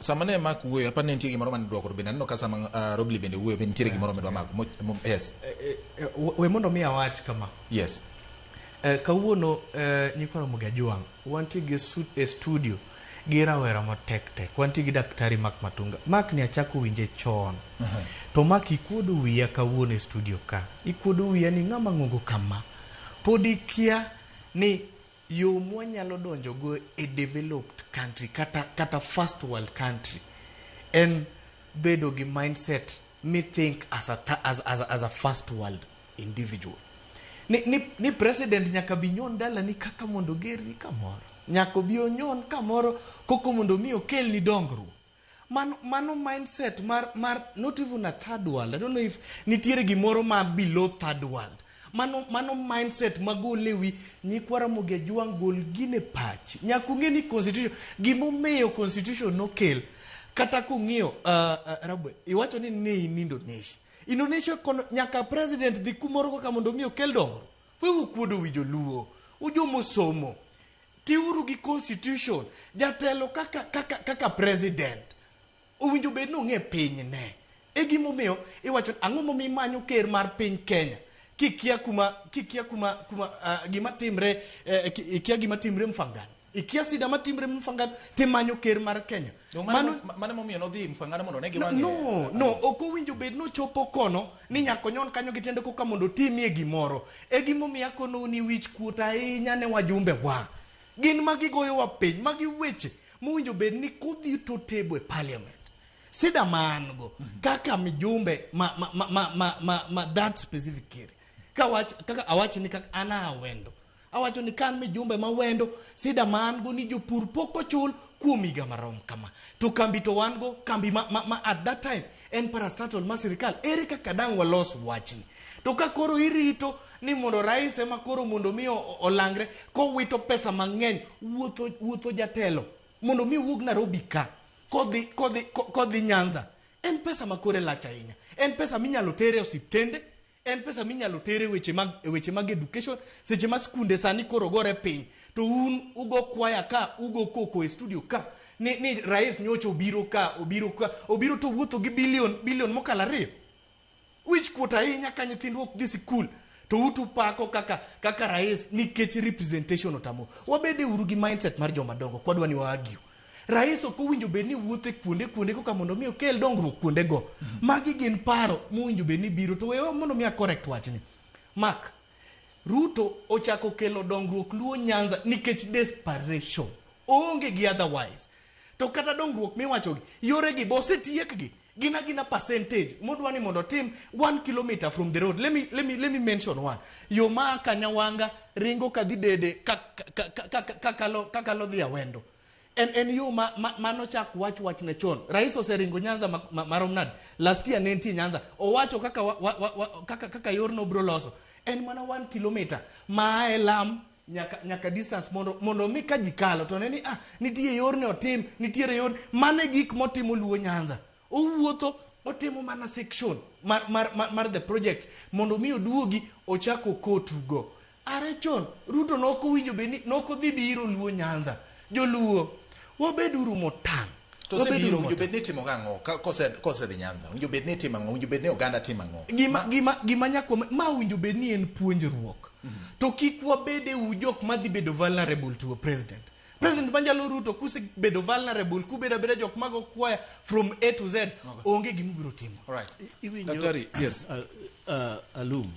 samane mak wuoyo apa ne nitie gimoro mane dwoko bende aneno ka sama Robley bende wuoyo bende nitiere gimoro medwa mak yes we mondo mi awach kama yes kawuono nyikoro Muga Jwang wanti gi studio gi rawera matek tek wanti gi daktari Mark Matunga. Mark ni achako winje chon to Mark ikuodo wiya kawuono e studio ka ikuodo wiya ni ng'ama ng'ongo kama podi kia ni yo mwanyalo donjo go a developed country kata first world country and bedo gi mindset me think as a first world individual ni president nyaka bi nyon dala ni kaka mondo gerni kamoro nyaka bi onyon kamoro koko mondo mi okel ni dongruok mano mindset mar not even a third world. I don't know if nitiere gimoro ma below third world. Mano mindset magolewi nyikwara Muga Jwang gol gine pach nyaku ngeni constitution gimomeyo constitution no kel kata kung'iyo rabwe iwacho ni Indonesia kono nyaka president dhi kumoro kaka mondo mi okel dongro we ukuodo wijo luo ujomo somo tiuru gi constitution jatelo kaka president owinjo bed no ng'e piny ne e gimomeyo iwacho ang'o momi manyo ker mar piny Kenya kikia kuma gima timre ikia gima timre Mfangano ikia sida matimre Mfangano timanyo ker mar Kenya mano momiyo no dhi Mfangano mondo ne giwange no oko winjo bed no chopo kono ni nyako nyon kanyo gitende koka mondo timie gimoro e gimomiyo kono ni wich kuot ahinya ne wajumbe wa gin magigoyo wa piny magi weche mowinjo bed ni kodhi to table e parliament sida mango kaka mijumbe ma that specific area kaka awachi ni kaka ana wendo awacho ni kan mijumbe ma wendo sida mango ni jopur poko chul kuomiga marom kama to kambi to wango kambi ma at that time en parastatal ma sirikal ere kaka dang walos wachni to ka koro irito ni mondo rais ema koro mondo mi olangre ko wito pesa mang'eny wuotho jatelo mondo mi wuog Nairobi ka kodhi Nyanza en pesa makore lach ahinya en pesa minyalo tere osiptende en pesa minyalo tere weche mag education seche ma skunde sani koro gore piny to un ugo kwaya ka ugo koko e studio ka ni rais nyocho obiro to wuotho gi bilion mokalo 2 which kuota ahinya ka nyithindo ok dhi sikul to utu pako kaka rais nikech representation otamo wabede uru gi mindset mar joma dongo kwadwa ni waagio rais ok owinjo bed ni wuothe kuonde koka mondo mi okel dongruok kuonde go magi gin paro mowinjo bed ni biro to wewa mondo mi correct wachni Mark Ruto ochako kelo dongruok luo Nyanza nikech desperation onge gi otherwise to kata dongruok miwacho gi yore gi bosetiek gi gina percentage modwani mondo tim 1 kilometer from the road. Let me mention one. Yo ma Kanyawanga ringo kadhi dede kakalo dhi Awendo en yo mano chak wach ne chon rais oseringo Nyanza marom nade last year ne ntie Nyanza owacho kaka yorno bro loso en mana 1 kilometer ma elam nyaka distance mondo mi ka jikalo to neni nitie yorne otim nitiere yor mane gik motimo luo Nyanza owuotho otimo mana section mar the project mondo mi oduogi ochako kotugo are chon Ruto noko winjo beni noko dhi biro luo Nyanza joluo wabeduru motang to se biro winjo bed ni timo gang'o kose dhi Nyanza winjo bed ni timo ng'o winjo bed ni oganda timo ng'o gima nyako ma winjo bed ni en puonjruok to kik wabede ujok madhi bedo vulnerable to a president Banjalo Ruto kuse bedo vulnerable kubeda beda jok mago kwaya from A to Z onge gimubiro timo. All right. Daktari, yes. Alum